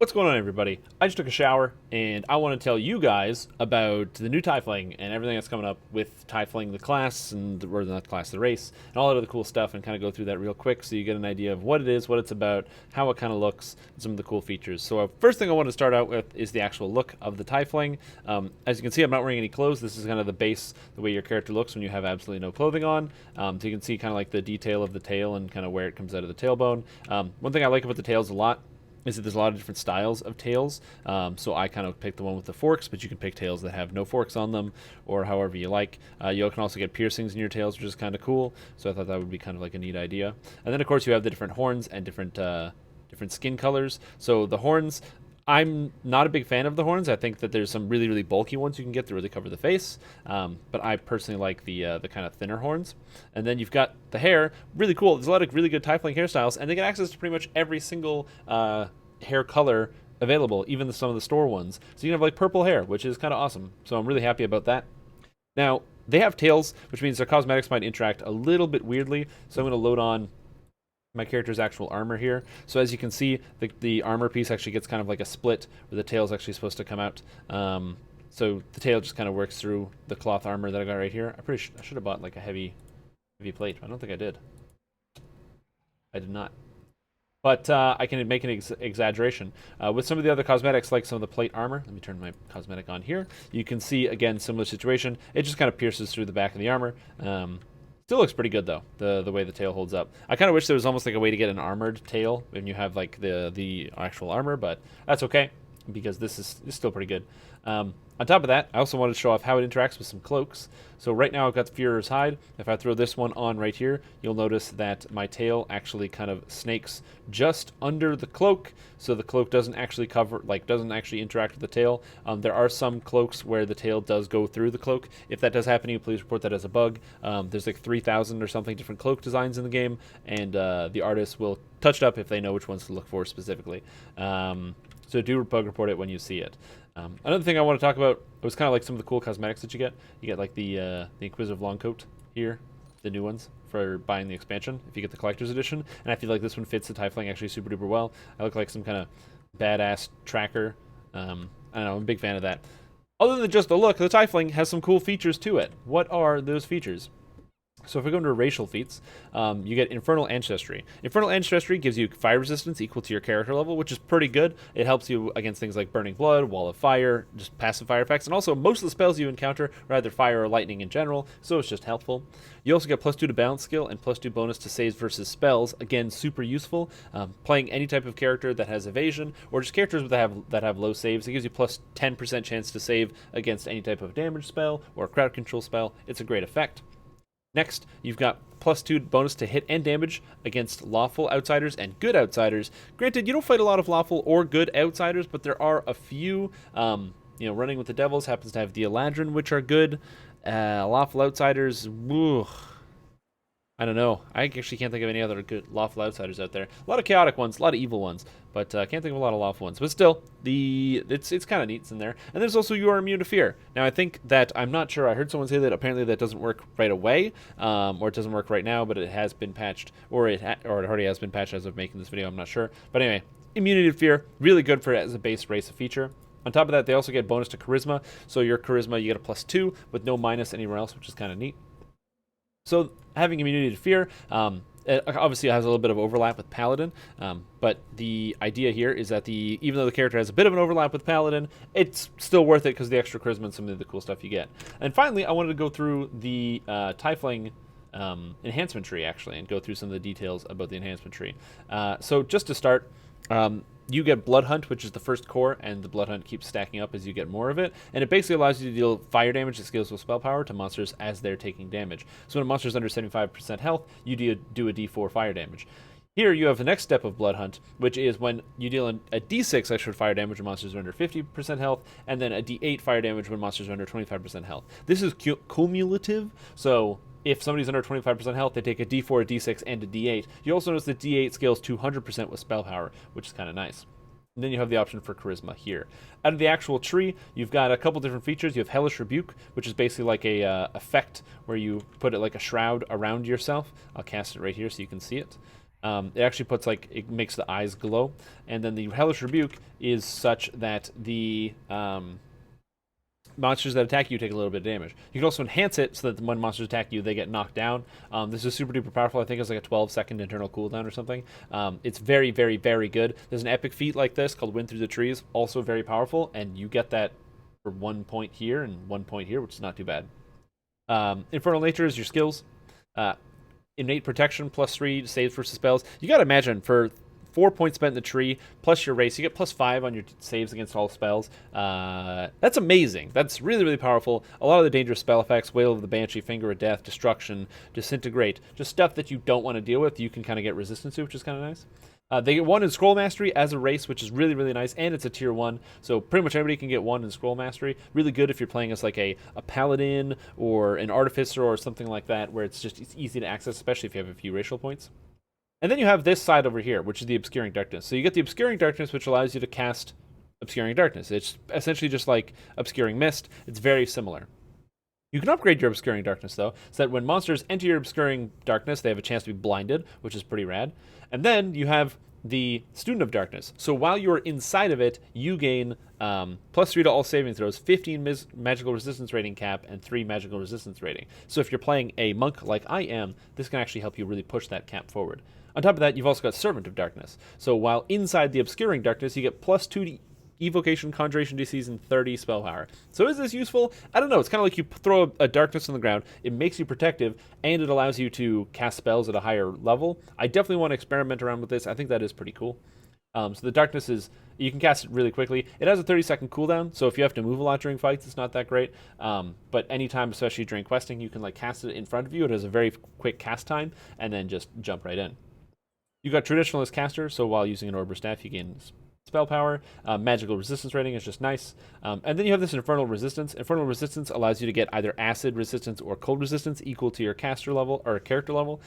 What's going on, everybody? I just took a shower, and I want to tell you guys about the new Tiefling and everything that's coming up with Tiefling, the class, or not the class, the race, and all that other cool stuff, and kind of go through that real quick so you get an idea of what it is, what it's about, how it kind of looks, and some of the cool features. So first thing I want to start out with is the actual look of the Tiefling. As you can see, I'm not wearing any clothes. This is kind of the base, the way your character looks when you have absolutely no clothing on. So you can see kind of like the detail of the tail and kind of where it comes out of the tailbone. One thing I like about the tails a lot is that there's a lot of different styles of tails. So I kind of picked the one with the forks, but you can pick tails that have no forks on them, or however you like. You can also get piercings in your tails, which is kind of cool. So I thought that would be kind of like a neat idea. And then, of course, you have the different horns and different skin colors. So the horns, I'm not a big fan of the horns. I think that there's some really, really bulky ones you can get to really cover the face. But I personally like the kind of thinner horns. And then you've got the hair. Really cool. There's a lot of really good Tiefling hairstyles, and they get access to pretty much every single hair color available, even some of the store ones. So you can have like purple hair, which is kind of awesome. So I'm really happy about that. Now, they have tails, which means their cosmetics might interact a little bit weirdly. So I'm going to load on my character's actual armor here. So as you can see, the armor piece actually gets kind of like a split where the tail's actually supposed to come out. So the tail just kind of works through the cloth armor that I got right here. I should have bought like a heavy plate. I don't think I did. I did not. But I can make an exaggeration. With some of the other cosmetics, like some of the plate armor, let me turn my cosmetic on here. You can see, again, similar situation. It just kind of pierces through the back of the armor. Still looks pretty good, though, the way the tail holds up. I kind of wish there was almost like a way to get an armored tail when you have like the actual armor, but that's okay, because this is still pretty good. On top of that, I also wanted to show off how it interacts with some cloaks. So right now I've got the Führer's Hide. If I throw this one on right here, you'll notice that my tail actually kind of snakes just under the cloak, so the cloak doesn't actually doesn't actually interact with the tail. There are some cloaks where the tail does go through the cloak. If that does happen to you, please report that as a bug. There's like 3,000 or something different cloak designs in the game, and the artists will touch it up if they know which ones to look for specifically. So do bug report it when you see it. Another thing I want to talk about was kind of like some of the cool cosmetics that you get. You get like the Inquisitive Longcoat here, the new ones for buying the expansion if you get the collector's edition. And I feel like this one fits the Tiefling actually super duper well. I look like some kind of badass tracker. I don't know, I'm a big fan of that. Other than just the look, the Tiefling has some cool features to it. What are those features? So if we go into racial feats, you get Infernal Ancestry. Infernal Ancestry gives you fire resistance equal to your character level, which is pretty good. It helps you against things like Burning Blood, Wall of Fire, just passive fire effects, and also most of the spells you encounter are either fire or lightning in general, so it's just helpful. You also get +2 to balance skill and +2 bonus to saves versus spells. Again, super useful. Playing any type of character that has evasion, or just characters that have low saves, it gives you +10% chance to save against any type of damage spell or crowd control spell. It's a great effect. Next, you've got +2 bonus to hit and damage against lawful outsiders and good outsiders. Granted, you don't fight a lot of lawful or good outsiders, but there are a few. Running with the Devils happens to have the Eladrin, which are good. Lawful outsiders, woo. I don't know. I actually can't think of any other good lawful outsiders out there. A lot of chaotic ones, a lot of evil ones, but I can't think of a lot of lawful ones. But still, it's kind of neat in there. And there's also You Are Immune to Fear. Now, I think that, I'm not sure, I heard someone say that apparently that doesn't work right away, or it doesn't work right now, but it has been patched, or it already has been patched as of making this video, I'm not sure. But anyway, Immunity to Fear, really good for it as a base race feature. On top of that, they also get bonus to Charisma. So your Charisma, you get a +2 with no minus anywhere else, which is kind of neat. So having immunity to fear, it obviously has a little bit of overlap with Paladin, but the idea here is that even though the character has a bit of an overlap with Paladin, it's still worth it because the extra charisma and some of the cool stuff you get. And finally, I wanted to go through the Tiefling Enhancement Tree, actually, and go through some of the details about the Enhancement Tree. So just to start, you get Blood Hunt, which is the first core, and the Blood Hunt keeps stacking up as you get more of it, and it basically allows you to deal fire damage that scales with spell power to monsters as they're taking damage. So when a monster is under 75% health, you do a d4 fire damage. Here you have the next step of Blood Hunt, which is when you deal a d6 extra fire damage when monsters are under 50% health, and then a d8 fire damage when monsters are under 25% health. This is cumulative, so if somebody's under 25% health, they take a d4, a d6, and a d8. You also notice that d8 scales to 100% with spell power, which is kind of nice. And then you have the option for Charisma here. Out of the actual tree, you've got a couple different features. You have Hellish Rebuke, which is basically like a effect where you put it like a shroud around yourself. I'll cast it right here so you can see it. It actually puts like it makes the eyes glow, and then the Hellish Rebuke is such that the monsters that attack you take a little bit of damage. You can also enhance it so that when monsters attack you, they get knocked down. This is super duper powerful. I think it's like a 12-second internal cooldown or something. It's very, very, very good. There's an epic feat like this called Wind Through the Trees, also very powerful, and you get that for 1 point here and 1 point here, which is not too bad. Infernal Nature is your skills. Innate Protection, +3, saves versus spells. You gotta imagine, for 4 points spent in the tree, plus your race, you get +5 on your saves against all spells. That's amazing. That's really, really powerful. A lot of the dangerous spell effects, Wail of the Banshee, Finger of Death, Destruction, Disintegrate, just stuff that you don't want to deal with, you can kind of get resistance to, which is kind of nice. They get 1 in Scroll Mastery as a race, which is really, really nice, and it's a tier 1, so pretty much everybody can get 1 in Scroll Mastery. Really good if you're playing as like a Paladin or an Artificer or something like that, where it's easy to access, especially if you have a few racial points. And then you have this side over here, which is the Obscuring Darkness. So you get the Obscuring Darkness, which allows you to cast Obscuring Darkness. It's essentially just like Obscuring Mist. It's very similar. You can upgrade your Obscuring Darkness, though, so that when monsters enter your Obscuring Darkness, they have a chance to be blinded, which is pretty rad. And then you have the Student of Darkness. So while you're inside of it, you gain +3 to all saving throws, 15 magical resistance rating cap, and 3 magical resistance rating. So if you're playing a monk like I am, this can actually help you really push that cap forward. On top of that, you've also got Servant of Darkness. So while inside the Obscuring Darkness, you get +2 to Evocation, Conjuration DCs, and 30 spell power. So is this useful? I don't know. It's kind of like you throw a darkness on the ground. It makes you protective, and it allows you to cast spells at a higher level. I definitely want to experiment around with this. I think that is pretty cool. So the darkness is, you can cast it really quickly. It has a 30-second cooldown, so if you have to move a lot during fights, it's not that great. But anytime, especially during questing, you can like cast it in front of you. It has a very quick cast time, and then just jump right in. You got Traditionalist Casters, so while using an Orb or Staff, you gain spell power. Magical resistance rating is just nice. And then you have this Infernal Resistance. Infernal Resistance allows you to get either acid resistance or cold resistance equal to your caster level or character level,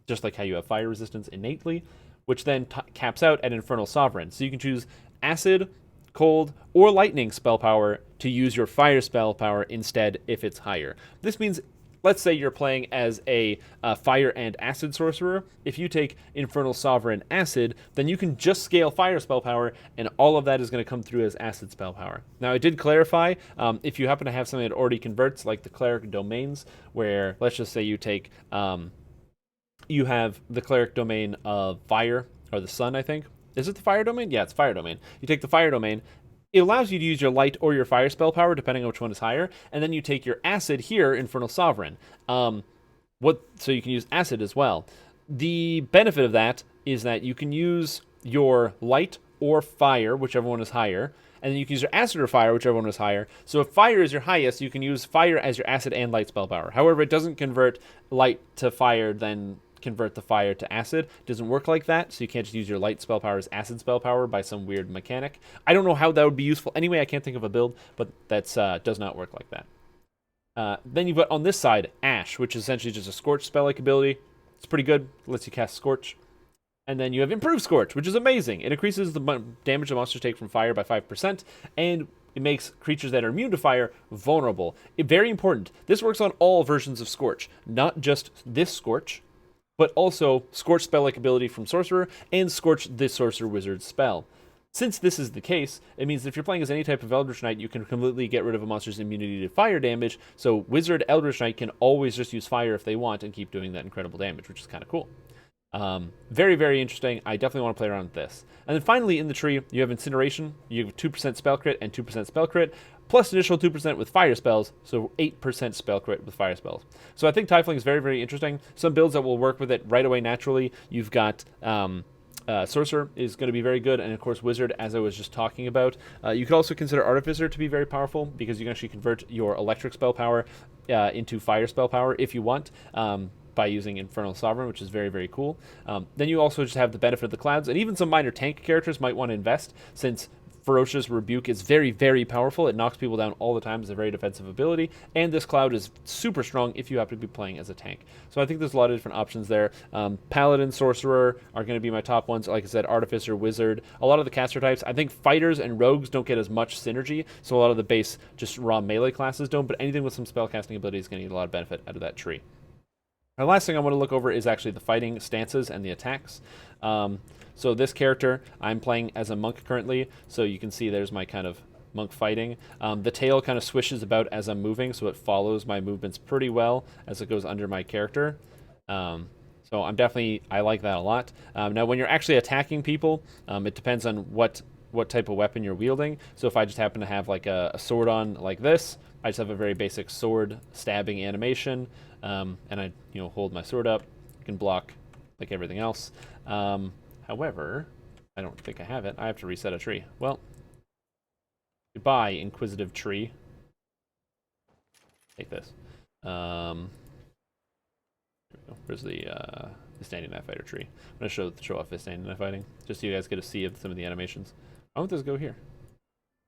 just like how you have fire resistance innately, which then caps out at Infernal Sovereign. So you can choose acid, cold, or lightning spell power to use your fire spell power instead if it's higher. This means, let's say you're playing as a fire and acid sorcerer. If you take Infernal Sovereign Acid, then you can just scale fire spell power, and all of that is going to come through as acid spell power. Now, I did clarify, if you happen to have something that already converts, like the Cleric Domains, where, let's just say you take, you have the Cleric Domain of Fire, or the Sun, I think. Is it the Fire Domain? Yeah, it's Fire Domain. You take the Fire Domain. It allows you to use your light or your fire spell power, depending on which one is higher, and then you take your acid here, Infernal Sovereign. So you can use acid as well. The benefit of that is that you can use your light or fire, whichever one is higher, and then you can use your acid or fire, whichever one is higher. So if fire is your highest, you can use fire as your acid and light spell power. However, it doesn't convert light to fire, then convert the fire to acid. It doesn't work like that, so you can't just use your light spell power as acid spell power by some weird mechanic. I don't know how that would be useful anyway. I can't think of a build, but that's does not work like that. Then you've got on this side Ash, which is essentially just a Scorch spell-like ability. It's pretty good. It lets you cast Scorch. And then you have Improved Scorch, which is amazing. It increases the damage the monsters take from fire by 5%, and it makes creatures that are immune to fire vulnerable. Very important. This works on all versions of Scorch, not just this Scorch, but also Scorch spell-like ability from Sorcerer, and Scorch the Sorcerer Wizard spell. Since this is the case, it means if you're playing as any type of Eldritch Knight, you can completely get rid of a monster's immunity to fire damage, so Wizard Eldritch Knight can always just use fire if they want and keep doing that incredible damage, which is kind of cool. Very, very interesting. I definitely want to play around with this. And then finally in the tree, you have Incineration. You have 2% spell crit and 2% spell crit, plus additional 2% with fire spells, so 8% spell crit with fire spells. So I think Tiefling is very, very interesting. Some builds that will work with it right away naturally. You've got Sorcerer is going to be very good, and of course Wizard, as I was just talking about. You could also consider Artificer to be very powerful, because you can actually convert your electric spell power into fire spell power if you want, by using Infernal Sovereign, which is very, very cool. Then you also just have the benefit of the clouds, and even some minor tank characters might want to invest, since Ferocious Rebuke is very, very powerful. It knocks people down all the time. It's a very defensive ability, and this cloud is super strong if you happen to be playing as a tank. So I think there's a lot of different options there. Paladin, Sorcerer are going to be my top ones. Like I said, Artificer, Wizard, a lot of the caster types. I think Fighters and Rogues don't get as much synergy, so a lot of the base, just raw melee classes don't, but anything with some spellcasting ability is going to get a lot of benefit out of that tree. The last thing I want to look over is actually the fighting stances and the attacks. So this character, I'm playing as a monk currently, so you can see there's my kind of monk fighting. The tail kind of swishes about as I'm moving, so it follows my movements pretty well as it goes under my character. So I like that a lot. Now, when you're actually attacking people, it depends on what type of weapon you're wielding. So if I just happen to have like a sword on like this, I just have a very basic sword stabbing animation, and I hold my sword up. You can block like everything else. However, I don't think I have it. I have to reset a tree. Well, goodbye, Inquisitive Tree. Take this. Where's the Standing Knife Fighter tree? I'm going to show off Standing Knife Fighting, just so you guys get to see some of the animations. Why won't this go here?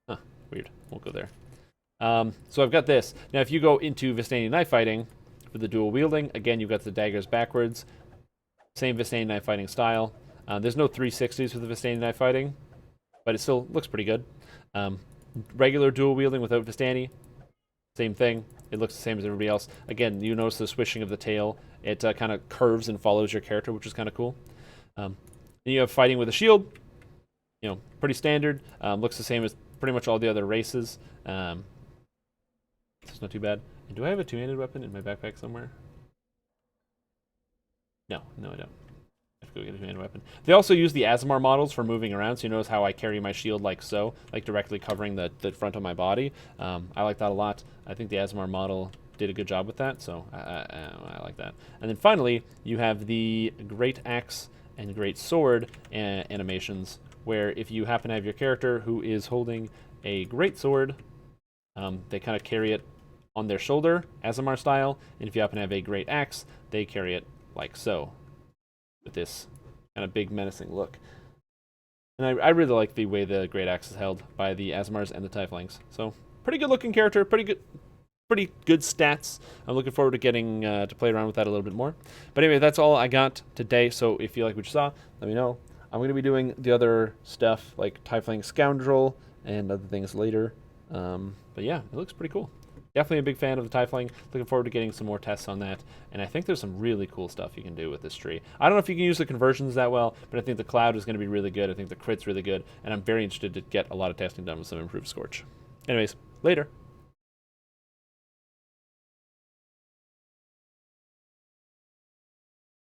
Huh, weird. Won't go there. So I've got this. Now, if you go into Vistani Knife Fighting for the dual wielding, again, you've got the daggers backwards. Same Vistani Knife Fighting style. There's no 360s for the Vistani Knife Fighting, but it still looks pretty good. Regular dual wielding without Vistani, same thing. It looks the same as everybody else. Again, you notice the swishing of the tail. It kind of curves and follows your character, which is kind of cool. Then you have fighting with a shield. Pretty standard. Looks the same as pretty much all the other races. It's not too bad. And do I have a two-handed weapon in my backpack somewhere? No, I don't. I have to go get a two-handed weapon. They also use the Aasimar models for moving around, so you notice how I carry my shield like so, like directly covering the front of my body. I like that a lot. I think the Aasimar model did a good job with that, so I like that. And then finally, you have the Great Axe and Great Sword animations, where if you happen to have your character who is holding a Great Sword, they kind of carry it on their shoulder, Aasimar style, and if you happen to have a Great Axe, they carry it like so, with this kind of big menacing look. And I really like the way the Great Axe is held by the Aasimars and the Tieflings. So, pretty good looking character, pretty good stats. I'm looking forward to getting to play around with that a little bit more. But anyway, that's all I got today, so if you like what you saw, let me know. I'm going to be doing the other stuff, like Tiefling Scoundrel and other things later. But yeah, it looks pretty cool. Definitely a big fan of the Tiefling. Looking forward to getting some more tests on that. And I think there's some really cool stuff you can do with this tree. I don't know if you can use the conversions that well, but I think the Cloud is going to be really good. I think the Crit's really good. And I'm very interested to get a lot of testing done with some improved Scorch. Anyways, later.